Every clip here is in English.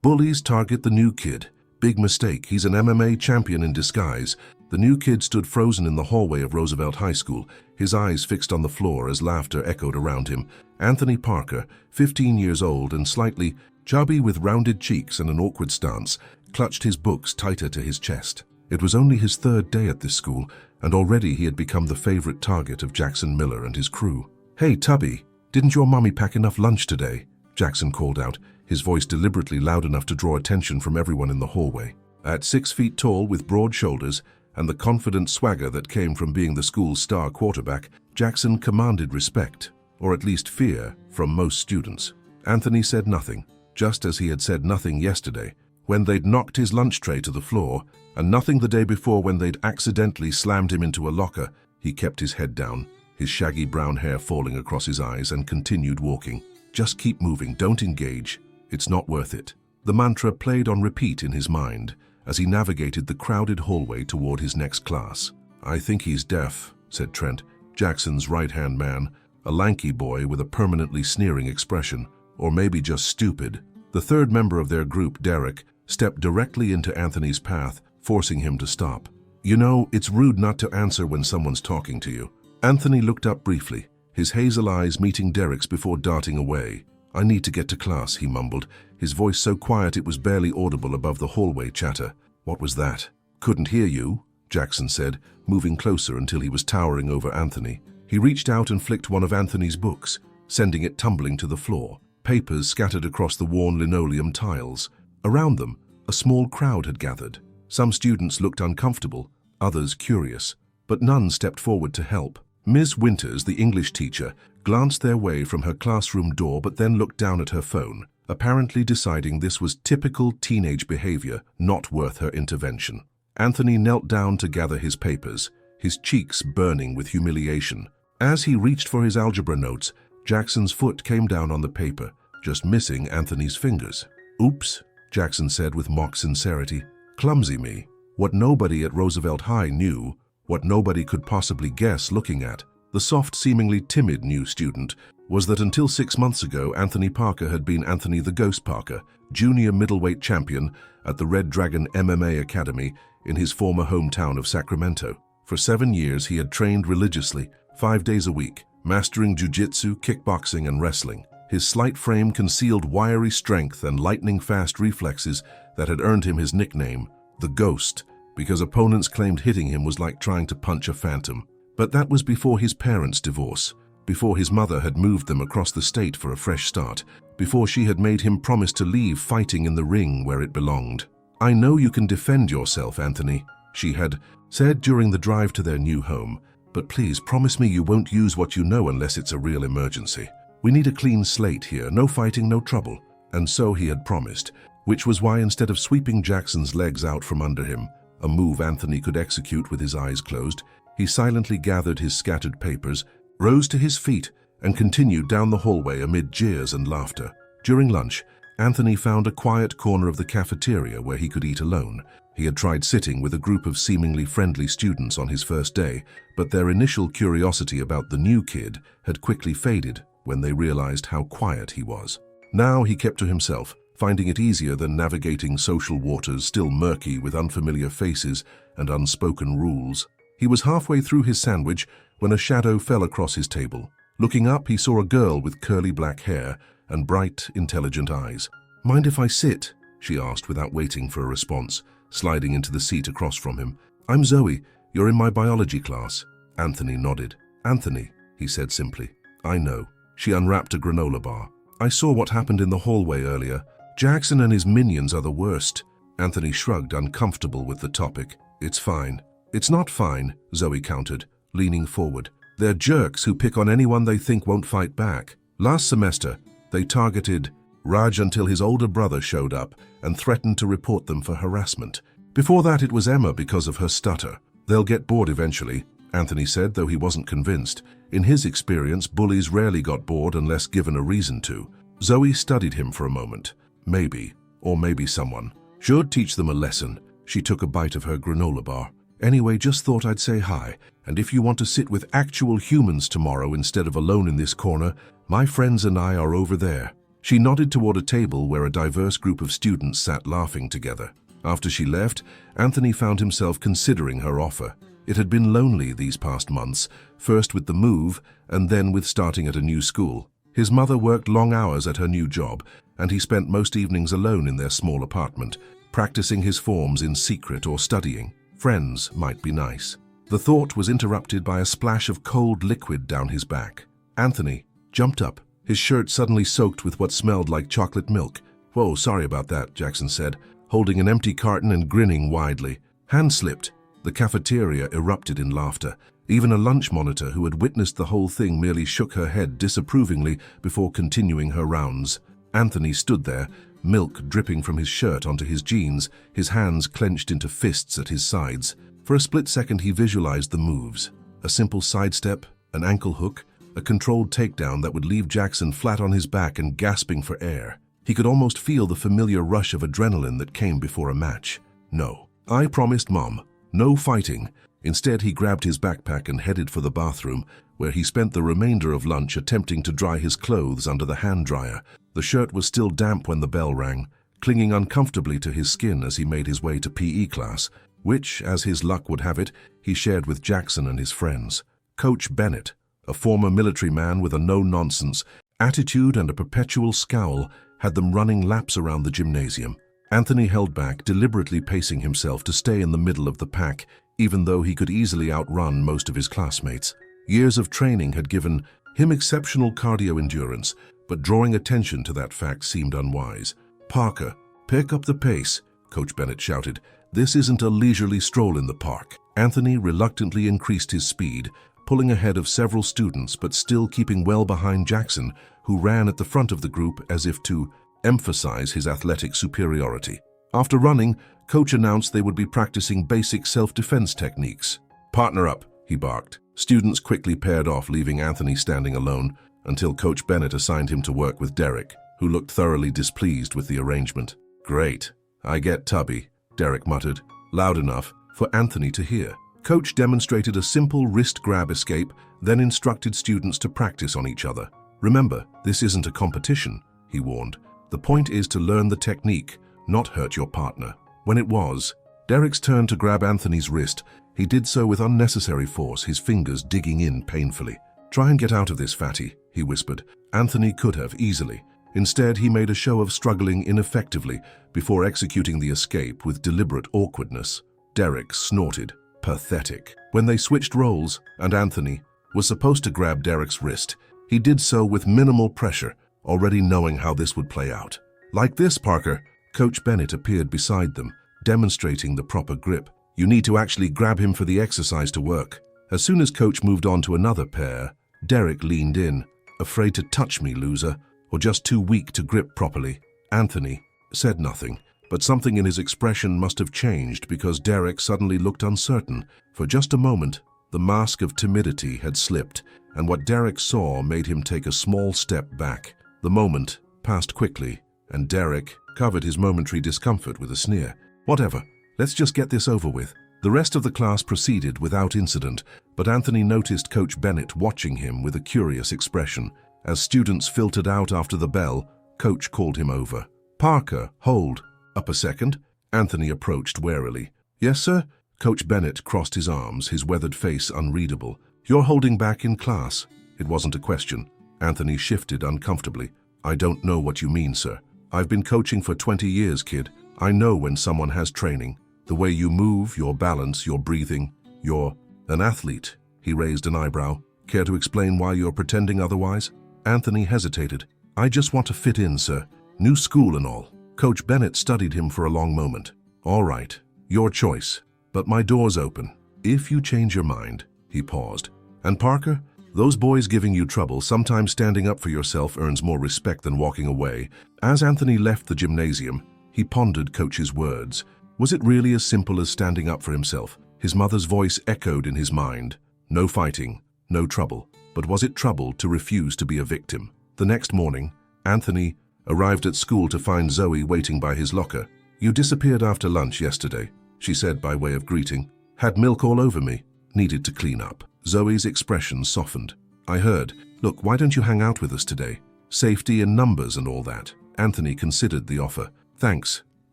Bullies target the new kid. Big mistake, he's an MMA champion in disguise. The new kid stood frozen in the hallway of Roosevelt High School, his eyes fixed on the floor as laughter echoed around him. Anthony Parker, 15 years old and slightly chubby with rounded cheeks and an awkward stance, clutched his books tighter to his chest. It was only his third day at this school, and already he had become the favorite target of Jackson Miller and his crew. "Hey, Tubby, didn't your mommy pack enough lunch today?" Jackson called out, his voice deliberately loud enough to draw attention from everyone in the hallway. At 6 feet tall with broad shoulders and the confident swagger that came from being the school's star quarterback, Jackson commanded respect, or at least fear, from most students. Anthony said nothing, just as he had said nothing yesterday, when they'd knocked his lunch tray to the floor, and nothing the day before when they'd accidentally slammed him into a locker. He kept his head down, his shaggy brown hair falling across his eyes, and continued walking. "Just keep moving, don't engage. It's not worth it." The mantra played on repeat in his mind as he navigated the crowded hallway toward his next class. "I think he's deaf," said Trent, Jackson's right-hand man, a lanky boy with a permanently sneering expression, or maybe just stupid. The third member of their group, Derek, stepped directly into Anthony's path, forcing him to stop. "You know, it's rude not to answer when someone's talking to you." Anthony looked up briefly, his hazel eyes meeting Derek's before darting away. "I need to get to class," he mumbled, his voice so quiet it was barely audible above the hallway chatter. "What was that?" "Couldn't hear you," Jackson said, moving closer until he was towering over Anthony. He reached out and flicked one of Anthony's books, sending it tumbling to the floor. Papers scattered across the worn linoleum tiles. Around them, a small crowd had gathered. Some students looked uncomfortable, others curious, but none stepped forward to help. Ms. Winters, the English teacher, glanced their way from her classroom door but then looked down at her phone, apparently deciding this was typical teenage behavior, not worth her intervention. Anthony knelt down to gather his papers, his cheeks burning with humiliation. As he reached for his algebra notes, Jackson's foot came down on the paper, just missing Anthony's fingers. "Oops," Jackson said with mock sincerity. "Clumsy me." What nobody at Roosevelt High knew, what nobody could possibly guess looking at the soft, seemingly timid new student, was that until 6 months ago, Anthony Parker had been Anthony the Ghost Parker, junior middleweight champion at the Red Dragon MMA Academy in his former hometown of Sacramento. For 7 years, he had trained religiously, 5 days a week, mastering jiu-jitsu, kickboxing, and wrestling. His slight frame concealed wiry strength and lightning-fast reflexes that had earned him his nickname, the Ghost, because opponents claimed hitting him was like trying to punch a phantom. But that was before his parents' divorce, before his mother had moved them across the state for a fresh start, before she had made him promise to leave fighting in the ring where it belonged. "I know you can defend yourself, Anthony," she had said during the drive to their new home, "but please promise me you won't use what you know unless it's a real emergency. We need a clean slate here, no fighting, no trouble." And so he had promised, which was why instead of sweeping Jackson's legs out from under him, a move Anthony could execute with his eyes closed, he silently gathered his scattered papers, rose to his feet, and continued down the hallway amid jeers and laughter. During lunch, Anthony found a quiet corner of the cafeteria where he could eat alone. He had tried sitting with a group of seemingly friendly students on his first day, but their initial curiosity about the new kid had quickly faded when they realized how quiet he was. Now he kept to himself, finding it easier than navigating social waters still murky with unfamiliar faces and unspoken rules. He was halfway through his sandwich when a shadow fell across his table. Looking up, he saw a girl with curly black hair and bright, intelligent eyes. "Mind if I sit?" she asked without waiting for a response, sliding into the seat across from him. "I'm Zoe. You're in my biology class." Anthony nodded. "Anthony," he said simply. "I know." She unwrapped a granola bar. "I saw what happened in the hallway earlier. Jackson and his minions are the worst." Anthony shrugged, uncomfortable with the topic. "It's fine." "It's not fine," Zoe countered, leaning forward. "They're jerks who pick on anyone they think won't fight back. Last semester, they targeted Raj until his older brother showed up and threatened to report them for harassment. Before that, it was Emma because of her stutter. They'll get bored eventually," Anthony said, though he wasn't convinced. In his experience, bullies rarely got bored unless given a reason to. Zoe studied him for a moment. Maybe, or maybe someone should teach them a lesson. She took a bite of her granola bar. "Anyway, just thought I'd say hi, and if you want to sit with actual humans tomorrow instead of alone in this corner, my friends and I are over there." She nodded toward a table where a diverse group of students sat laughing together. After she left, Anthony found himself considering her offer. It had been lonely these past months, first with the move and then with starting at a new school. His mother worked long hours at her new job, and he spent most evenings alone in their small apartment, practicing his forms in secret or studying. Friends might be nice. The thought was interrupted by a splash of cold liquid down his back. Anthony jumped up, his shirt suddenly soaked with what smelled like chocolate milk. "Whoa, sorry about that," Jackson said, holding an empty carton and grinning widely. Hand slipped. The cafeteria erupted in laughter. Even a lunch monitor who had witnessed the whole thing merely shook her head disapprovingly before continuing her rounds. Anthony stood there, milk dripping from his shirt onto his jeans, his hands clenched into fists at his sides. For a split second he visualized the moves. A simple sidestep, an ankle hook, a controlled takedown that would leave Jackson flat on his back and gasping for air. He could almost feel the familiar rush of adrenaline that came before a match. "No, I promised Mom. No fighting." Instead, he grabbed his backpack and headed for the bathroom, where he spent the remainder of lunch attempting to dry his clothes under the hand dryer. The shirt was still damp when the bell rang, clinging uncomfortably to his skin as he made his way to PE class, which, as his luck would have it, he shared with Jackson and his friends. Coach Bennett, a former military man with a no-nonsense attitude and a perpetual scowl, had them running laps around the gymnasium. Anthony held back, deliberately pacing himself to stay in the middle of the pack, even though he could easily outrun most of his classmates. Years of training had given him exceptional cardio endurance, but drawing attention to that fact seemed unwise. "Parker, pick up the pace," Coach Bennett shouted. "This isn't a leisurely stroll in the park." Anthony reluctantly increased his speed, pulling ahead of several students but still keeping well behind Jackson, who ran at the front of the group as if to emphasize his athletic superiority. After running, Coach announced they would be practicing basic self-defense techniques. "Partner up," he barked. Students quickly paired off, leaving Anthony standing alone, until Coach Bennett assigned him to work with Derek, who looked thoroughly displeased with the arrangement. "Great, I get tubby," Derek muttered, loud enough for Anthony to hear. Coach demonstrated a simple wrist grab escape, then instructed students to practice on each other. "Remember, this isn't a competition," he warned. "The point is to learn the technique, not hurt your partner." When it was Derek's turn to grab Anthony's wrist, he did so with unnecessary force, his fingers digging in painfully. "Try and get out of this, fatty," he whispered. Anthony could have easily. Instead, he made a show of struggling ineffectively before executing the escape with deliberate awkwardness. Derek snorted. Pathetic. When they switched roles, and Anthony was supposed to grab Derek's wrist, he did so with minimal pressure, already knowing how this would play out. "Like this, Parker." Coach Bennett appeared beside them, demonstrating the proper grip. "You need to actually grab him for the exercise to work." As soon as Coach moved on to another pair, Derek leaned in. "Afraid to touch me, loser, or just too weak to grip properly?" Anthony said nothing, but something in his expression must have changed because Derek suddenly looked uncertain. For just a moment, the mask of timidity had slipped, and what Derek saw made him take a small step back. The moment passed quickly, and Derek covered his momentary discomfort with a sneer. "Whatever, let's just get this over with." The rest of the class proceeded without incident, but Anthony noticed Coach Bennett watching him with a curious expression. As students filtered out after the bell, Coach called him over. "Parker, hold. Up a second." Anthony approached warily. "Yes, sir?" Coach Bennett crossed his arms, his weathered face unreadable. "You're holding back in class." It wasn't a question. Anthony shifted uncomfortably. "I don't know what you mean, sir. I've been coaching for 20 years, kid. I know when someone has training. The way you move, your balance, your breathing. You're an athlete." He raised an eyebrow. "Care to explain why you're pretending otherwise?" Anthony hesitated. "I just want to fit in, sir. New school and all." Coach Bennett studied him for a long moment. "All right, your choice. But my door's open. If you change your mind." He paused. "And Parker, those boys giving you trouble, sometimes standing up for yourself earns more respect than walking away." As Anthony left the gymnasium, he pondered Coach's words. Was it really as simple as standing up for himself? His mother's voice echoed in his mind. No fighting, no trouble. But was it trouble to refuse to be a victim? The next morning, Anthony arrived at school to find Zoe waiting by his locker. "You disappeared after lunch yesterday," she said by way of greeting. "Had milk all over me. Needed to clean up." Zoe's expression softened. "I heard. Look, why don't you hang out with us today? Safety in numbers and all that. Anthony considered the offer. Thanks,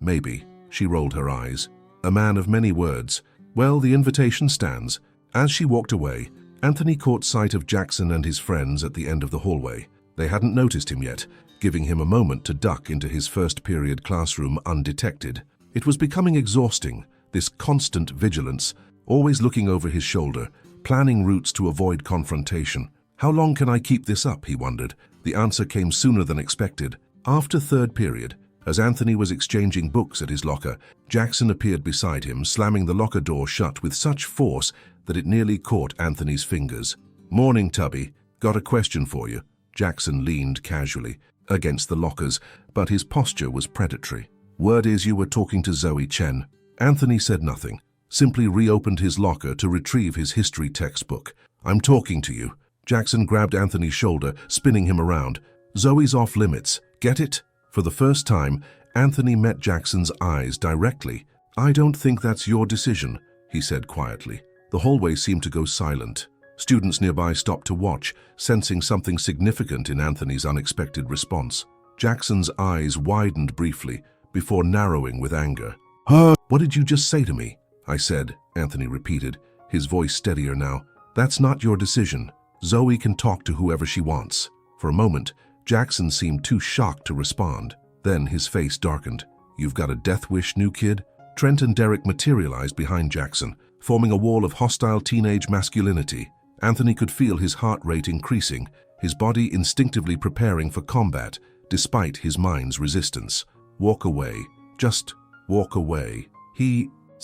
maybe. She rolled her eyes. A man of many words. Well, the invitation stands. As she walked away, Anthony caught sight of Jackson and his friends at the end of the hallway. They hadn't noticed him yet, giving him a moment to duck into his first period classroom undetected. It was becoming exhausting, this constant vigilance, always looking over his shoulder, planning routes to avoid confrontation. How long can I keep this up, he wondered. The answer came sooner than expected. After third period, as Anthony was exchanging books at his locker, Jackson appeared beside him, slamming the locker door shut with such force that it nearly caught Anthony's fingers. Morning, Tubby. Got a question for you. Jackson leaned casually against the lockers, but his posture was predatory. Word is you were talking to Zoe Chen. Anthony said nothing, simply reopened his locker to retrieve his history textbook. I'm talking to you. Jackson grabbed Anthony's shoulder, spinning him around. Zoe's off limits. Get it? For the first time, Anthony met Jackson's eyes directly. I don't think that's your decision, he said quietly. The hallway seemed to go silent. Students nearby stopped to watch, sensing something significant in Anthony's unexpected response. Jackson's eyes widened briefly, before narrowing with anger. What did you just say to me? I said, Anthony repeated, his voice steadier now. That's not your decision. Zoe can talk to whoever she wants. For a moment, Jackson seemed too shocked to respond. Then his face darkened. You've got a death wish, new kid? Trent and Derek materialized behind Jackson, forming a wall of hostile teenage masculinity. Anthony could feel his heart rate increasing, his body instinctively preparing for combat, despite his mind's resistance. Walk away. Just walk away.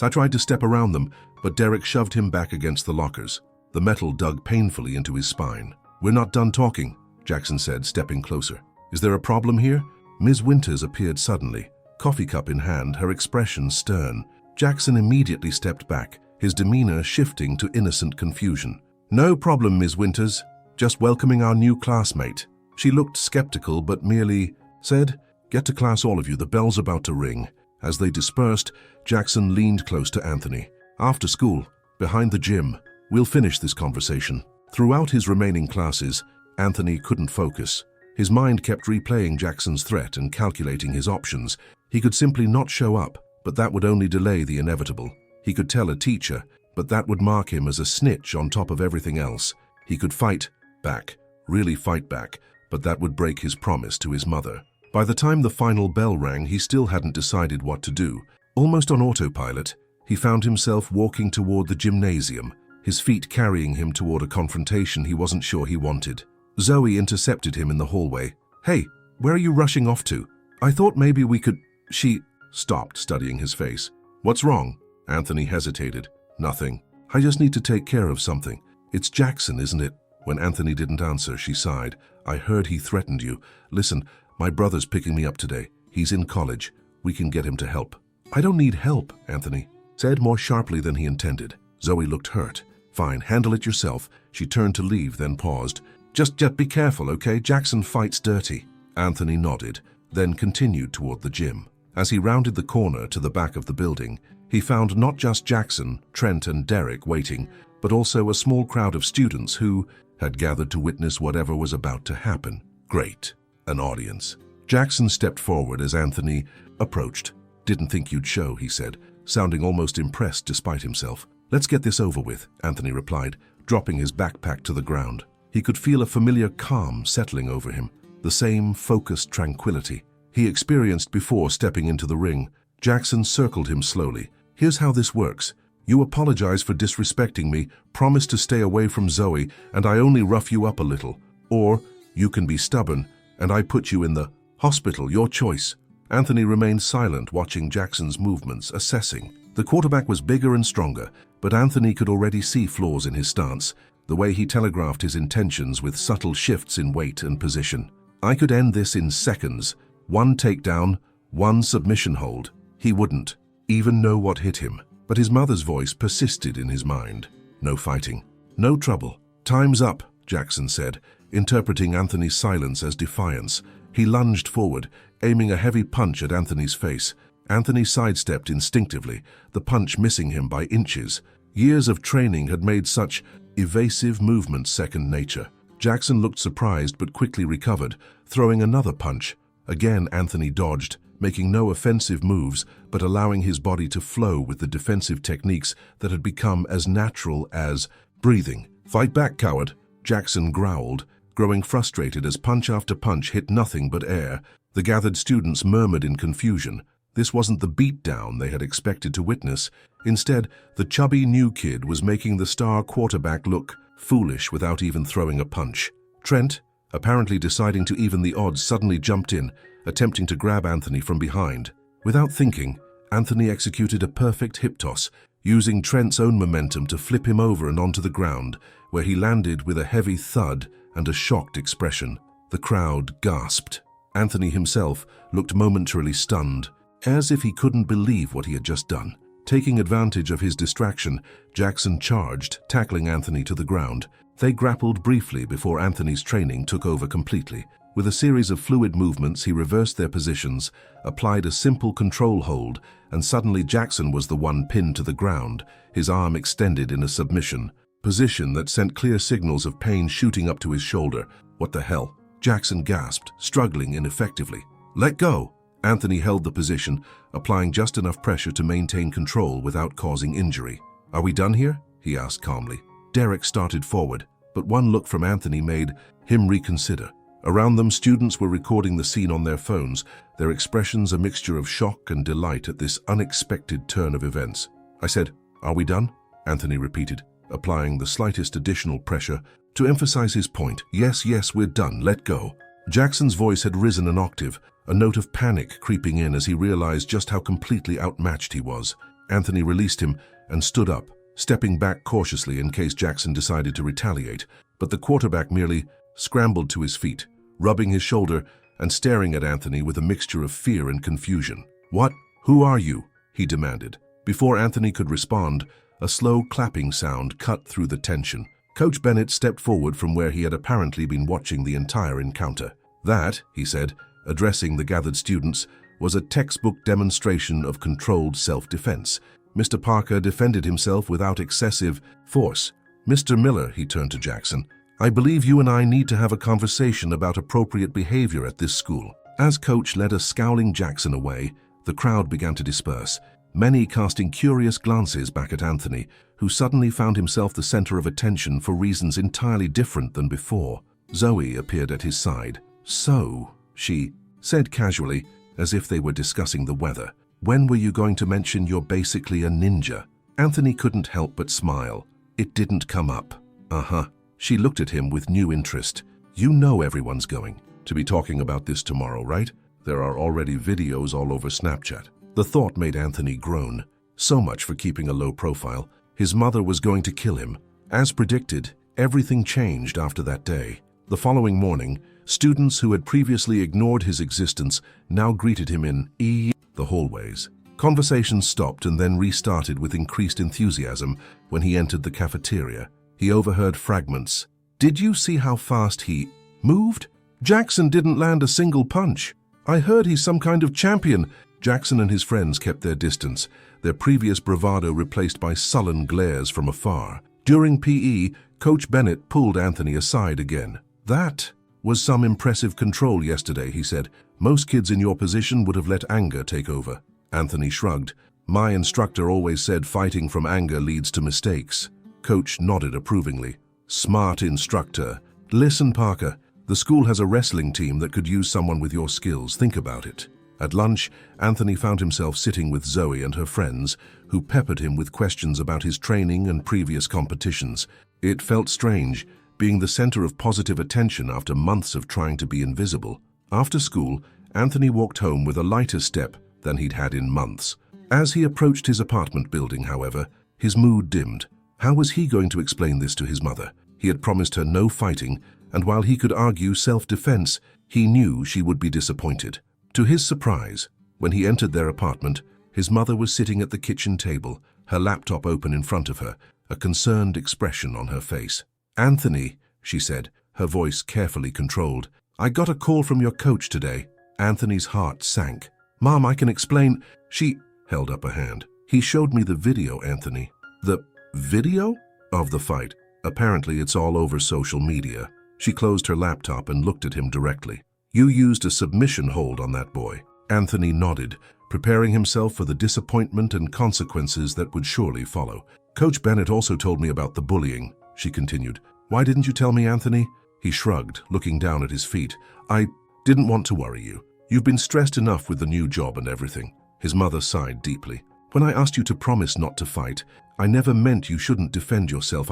I tried to step around them, but Derek shoved him back against the lockers. The metal dug painfully into his spine. We're not done talking, Jackson said, stepping closer. Is there a problem here? Ms. Winters appeared suddenly, coffee cup in hand, her expression stern. Jackson immediately stepped back, his demeanor shifting to innocent confusion. No problem, Ms. Winters. Just welcoming our new classmate. She looked skeptical but merely said, Get to class, all of you, the bell's about to ring. As they dispersed, Jackson leaned close to Anthony. After school, behind the gym, we'll finish this conversation. Throughout his remaining classes, Anthony couldn't focus. His mind kept replaying Jackson's threat and calculating his options. He could simply not show up, but that would only delay the inevitable. He could tell a teacher, but that would mark him as a snitch on top of everything else. He could fight back, really fight back, but that would break his promise to his mother. By the time the final bell rang, he still hadn't decided what to do. Almost on autopilot, he found himself walking toward the gymnasium, his feet carrying him toward a confrontation he wasn't sure he wanted. Zoe intercepted him in the hallway. Hey, where are you rushing off to? I thought maybe we could... She stopped, studying his face. What's wrong? Anthony hesitated. Nothing. I just need to take care of something. It's Jackson, isn't it? When Anthony didn't answer, she sighed. I heard he threatened you. Listen, my brother's picking me up today. He's in college. We can get him to help. I don't need help, Anthony said more sharply than he intended. Zoe looked hurt. Fine, handle it yourself. She turned to leave, then paused. Just be careful, okay? Jackson fights dirty. Anthony nodded, then continued toward the gym. As he rounded the corner to the back of the building, he found not just Jackson, Trent, and Derek waiting, but also a small crowd of students who had gathered to witness whatever was about to happen. Great. An audience. Jackson stepped forward as Anthony approached. Didn't think you'd show, he said, sounding almost impressed despite himself. Let's get this over with, Anthony replied, dropping his backpack to the ground. He could feel a familiar calm settling over him, the same focused tranquility he experienced before stepping into the ring. Jackson circled him slowly. Here's how this works. You apologize for disrespecting me, promise to stay away from Zoe, and I only rough you up a little. Or you can be stubborn, and I put you in the hospital, your choice. Anthony remained silent, watching Jackson's movements, assessing. The quarterback was bigger and stronger, but Anthony could already see flaws in his stance, the way he telegraphed his intentions with subtle shifts in weight and position. I could end this in seconds. One takedown, one submission hold. He wouldn't even know what hit him, but his mother's voice persisted in his mind. No fighting. No trouble. Time's up, Jackson said, interpreting Anthony's silence as defiance. He lunged forward, aiming a heavy punch at Anthony's face. Anthony sidestepped instinctively, the punch missing him by inches. Years of training had made such evasive movements second nature. Jackson looked surprised but quickly recovered, throwing another punch. Again, Anthony dodged, making no offensive moves, but allowing his body to flow with the defensive techniques that had become as natural as breathing. "Fight back, coward," Jackson growled, growing frustrated as punch after punch hit nothing but air. The gathered students murmured in confusion. This wasn't the beatdown they had expected to witness. Instead, the chubby new kid was making the star quarterback look foolish without even throwing a punch. Trent, apparently deciding to even the odds, suddenly jumped in, attempting to grab Anthony from behind. Without thinking, Anthony executed a perfect hip toss, using Trent's own momentum to flip him over and onto the ground, where he landed with a heavy thud and a shocked expression. The crowd gasped. Anthony himself looked momentarily stunned, as if he couldn't believe what he had just done. Taking advantage of his distraction, Jackson charged, tackling Anthony to the ground. They grappled briefly before Anthony's training took over completely. With a series of fluid movements, he reversed their positions, applied a simple control hold, and suddenly Jackson was the one pinned to the ground, his arm extended in a submission position that sent clear signals of pain shooting up to his shoulder. "What the hell?" Jackson gasped, struggling ineffectively. "Let go!" Anthony held the position, applying just enough pressure to maintain control without causing injury. "Are we done here?" he asked calmly. Derek started forward, but one look from Anthony made him reconsider. Around them, students were recording the scene on their phones, their expressions a mixture of shock and delight at this unexpected turn of events. "I said, are we done?" Anthony repeated, applying the slightest additional pressure to emphasize his point. Yes, we're done. Let go." Jackson's voice had risen an octave, a note of panic creeping in as he realized just how completely outmatched he was. Anthony released him and stood up, stepping back cautiously in case Jackson decided to retaliate, but the quarterback merely scrambled to his feet, rubbing his shoulder and staring at Anthony with a mixture of fear and confusion. "What? Who are you?" he demanded. Before Anthony could respond, a slow clapping sound cut through the tension. Coach Bennett stepped forward from where he had apparently been watching the entire encounter. "That," he said, addressing the gathered students, was a textbook demonstration of controlled self-defense. Mr. Parker defended himself without excessive force. "Mr. Miller," he turned to Jackson, "I believe you and I need to have a conversation about appropriate behavior at this school." As Coach led a scowling Jackson away, the crowd began to disperse, many casting curious glances back at Anthony, who suddenly found himself the center of attention for reasons entirely different than before. Zoe appeared at his side. "So," she said casually, as if they were discussing the weather, "when were you going to mention you're basically a ninja?" Anthony couldn't help but smile. It didn't come up. "Uh-huh." She looked at him with new interest. "You know everyone's going to be talking about this tomorrow, right? There are already videos all over Snapchat." The thought made Anthony groan. So much for keeping a low profile. His mother was going to kill him. As predicted, everything changed after that day. The following morning, students who had previously ignored his existence now greeted him in the hallways. Conversations stopped and then restarted with increased enthusiasm when he entered the cafeteria. He overheard fragments. "Did you see how fast he moved? Jackson didn't land a single punch. I heard he's some kind of champion." Jackson and his friends kept their distance, their previous bravado replaced by sullen glares from afar. During PE, Coach Bennett pulled Anthony aside again. "That was some impressive control yesterday," he said. "Most kids in your position would have let anger take over." Anthony shrugged. "My instructor always said fighting from anger leads to mistakes." Coach nodded approvingly. "Smart instructor. Listen, Parker, the school has a wrestling team that could use someone with your skills. Think about it." At lunch, Anthony found himself sitting with Zoe and her friends, who peppered him with questions about his training and previous competitions. It felt strange, being the center of positive attention after months of trying to be invisible. After school, Anthony walked home with a lighter step than he'd had in months. As he approached his apartment building, however, his mood dimmed. How was he going to explain this to his mother? He had promised her no fighting, and while he could argue self-defense, he knew she would be disappointed. To his surprise, when he entered their apartment, his mother was sitting at the kitchen table, her laptop open in front of her, a concerned expression on her face. "Anthony," she said, her voice carefully controlled, "I got a call from your coach today." Anthony's heart sank. "Mom, I can explain." She held up a hand. "He showed me the video, Anthony." "The video?" "Of the fight. Apparently it's all over social media." She closed her laptop and looked at him directly. You used a submission hold on that boy. Anthony nodded, preparing himself for the disappointment and consequences that would surely follow. Coach Bennett also told me about the bullying, she continued. Why didn't you tell me, Anthony? He shrugged, looking down at his feet. I didn't want to worry you. You've been stressed enough with the new job and everything. His mother sighed deeply. When I asked you to promise not to fight, I never meant you shouldn't defend yourself.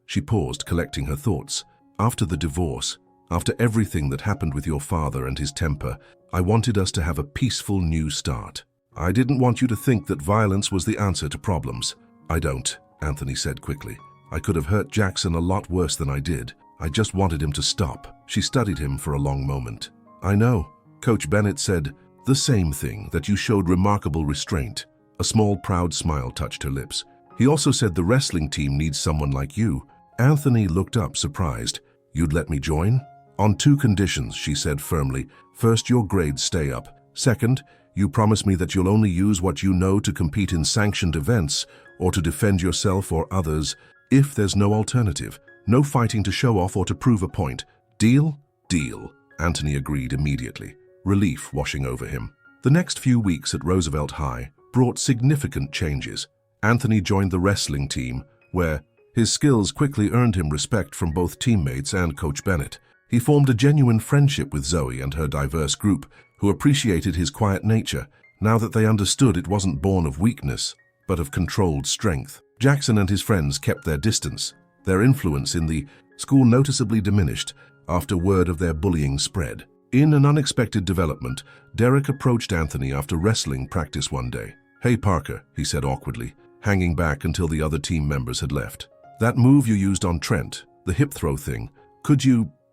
She paused, collecting her thoughts. After the divorce, after everything that happened with your father and his temper, I wanted us to have a peaceful new start. I didn't want you to think that violence was the answer to problems. I don't, Anthony said quickly. I could have hurt Jackson a lot worse than I did. I just wanted him to stop. She studied him for a long moment. I know. Coach Bennett said the same thing, that you showed remarkable restraint. A small, proud smile touched her lips. He also said the wrestling team needs someone like you. Anthony looked up, surprised. You'd let me join? On 2 conditions, she said firmly. First, your grades stay up. Second, you promise me that you'll only use what you know to compete in sanctioned events or to defend yourself or others if there's no alternative. No fighting to show off or to prove a point. Deal? Deal. Anthony agreed immediately, relief washing over him. The next few weeks at Roosevelt High brought significant changes. Anthony joined the wrestling team, where his skills quickly earned him respect from both teammates and Coach Bennett. He formed a genuine friendship with Zoe and her diverse group, who appreciated his quiet nature, now that they understood it wasn't born of weakness, but of controlled strength. Jackson and his friends kept their distance. Their influence in the school noticeably diminished after word of their bullying spread. In an unexpected development, Derek approached Anthony after wrestling practice one day. Hey Parker, he said awkwardly, hanging back until the other team members had left. That move you used on Trent, the hip throw thing,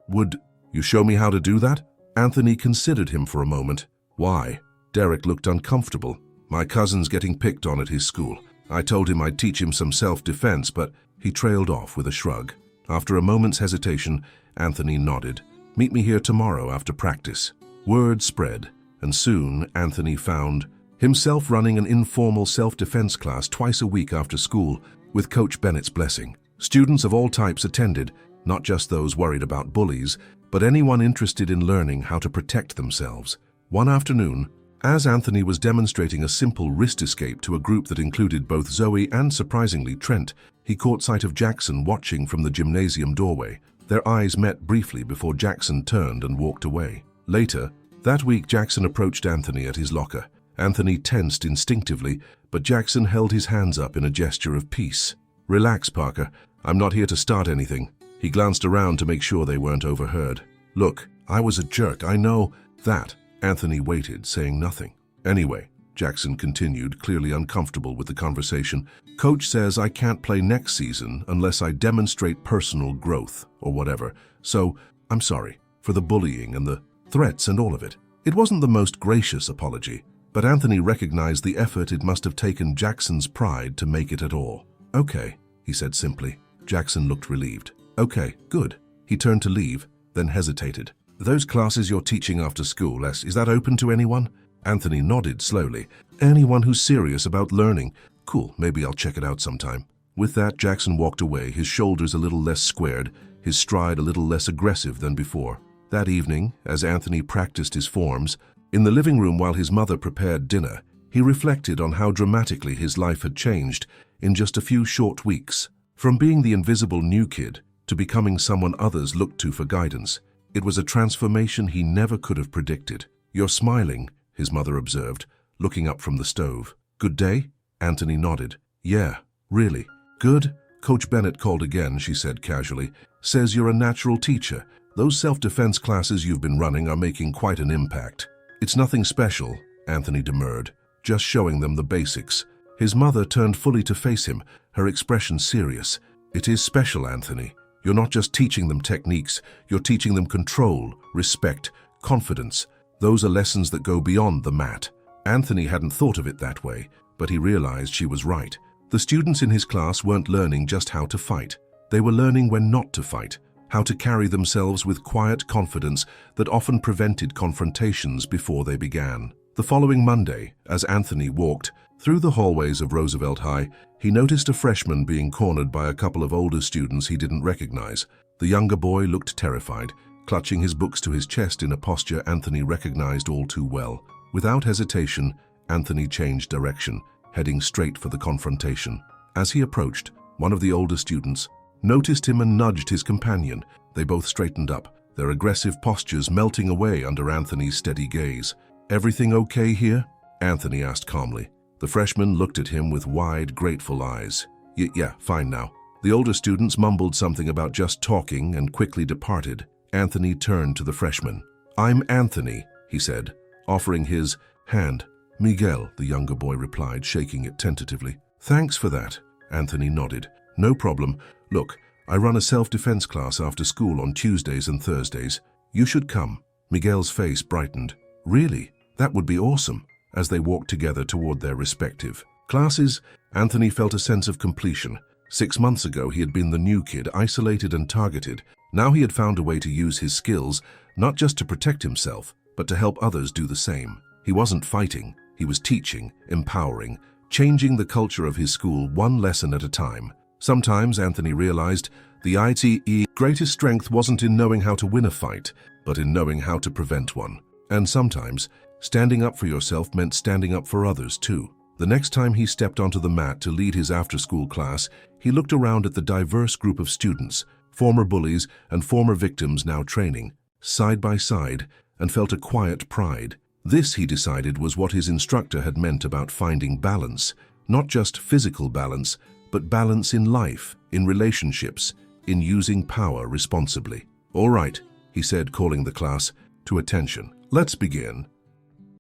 would you show me how to do that? Anthony considered him for a moment. Why? Derek looked uncomfortable. My cousin's getting picked on at his school. I told him I'd teach him some self-defense, but he trailed off with a shrug. After a moment's hesitation, Anthony nodded. Meet me here tomorrow after practice. Word spread, and soon Anthony found himself running an informal self-defense class twice a week after school with Coach Bennett's blessing. Students of all types attended, not just those worried about bullies, but anyone interested in learning how to protect themselves. One afternoon, as Anthony was demonstrating a simple wrist escape to a group that included both Zoe and, surprisingly, Trent, he caught sight of Jackson watching from the gymnasium doorway. Their eyes met briefly before Jackson turned and walked away. Later, that week, Jackson approached Anthony at his locker. Anthony tensed instinctively, but Jackson held his hands up in a gesture of peace. Relax, Parker. I'm not here to start anything. He glanced around to make sure they weren't overheard. Look, I was a jerk, I know that. Anthony waited, saying nothing. Anyway, Jackson continued, clearly uncomfortable with the conversation. Coach says I can't play next season unless I demonstrate personal growth, or whatever. So, I'm sorry for the bullying and the threats and all of it. It wasn't the most gracious apology, but Anthony recognized the effort it must have taken Jackson's pride to make it at all. Okay, he said simply. Jackson looked relieved. Okay, good. He turned to leave, then hesitated. Those classes you're teaching after school, is that open to anyone? Anthony nodded slowly. Anyone who's serious about learning. Cool, maybe I'll check it out sometime. With that, Jackson walked away, his shoulders a little less squared, his stride a little less aggressive than before. That evening, as Anthony practiced his forms, in the living room while his mother prepared dinner, he reflected on how dramatically his life had changed in just a few short weeks. From being the invisible new kid to becoming someone others looked to for guidance. It was a transformation he never could have predicted. You're smiling, his mother observed, looking up from the stove. Good day? Anthony nodded. Yeah, really. Good? Coach Bennett called again, she said casually. Says you're a natural teacher. Those self-defense classes you've been running are making quite an impact. It's nothing special, Anthony demurred, just showing them the basics. His mother turned fully to face him, her expression serious. It is special, Anthony. You're not just teaching them techniques, you're teaching them control, respect, confidence. Those are lessons that go beyond the mat. Anthony hadn't thought of it that way, but he realized she was right. The students in his class weren't learning just how to fight. They were learning when not to fight, how to carry themselves with quiet confidence that often prevented confrontations before they began. The following Monday, as Anthony walked through the hallways of Roosevelt High, he noticed a freshman being cornered by a couple of older students he didn't recognize. The younger boy looked terrified, clutching his books to his chest in a posture Anthony recognized all too well. Without hesitation, Anthony changed direction, heading straight for the confrontation. As he approached, one of the older students noticed him and nudged his companion. They both straightened up, their aggressive postures melting away under Anthony's steady gaze. "Everything okay here?" Anthony asked calmly. The freshman looked at him with wide, grateful eyes. Yeah, fine now." The older students mumbled something about just talking and quickly departed. Anthony turned to the freshman. "I'm Anthony," he said, offering his hand. "Miguel," the younger boy replied, shaking it tentatively. "Thanks for that." Anthony nodded. "No problem. Look, I run a self-defense class after school on Tuesdays and Thursdays. You should come." Miguel's face brightened. "Really? That would be awesome." As they walked together toward their respective classes, Anthony felt a sense of completion. 6 months ago, he had been the new kid, isolated and targeted. Now he had found a way to use his skills, not just to protect himself, but to help others do the same. He wasn't fighting, he was teaching, empowering, changing the culture of his school one lesson at a time. Sometimes, Anthony realized, the ITE's greatest strength wasn't in knowing how to win a fight, but in knowing how to prevent one. And sometimes, standing up for yourself meant standing up for others too. The next time he stepped onto the mat to lead his after-school class, he looked around at the diverse group of students, former bullies and former victims now training, side by side, and felt a quiet pride. This, he decided, was what his instructor had meant about finding balance. Not just physical balance, but balance in life, in relationships, in using power responsibly. "All right," he said, calling the class to attention. "Let's begin."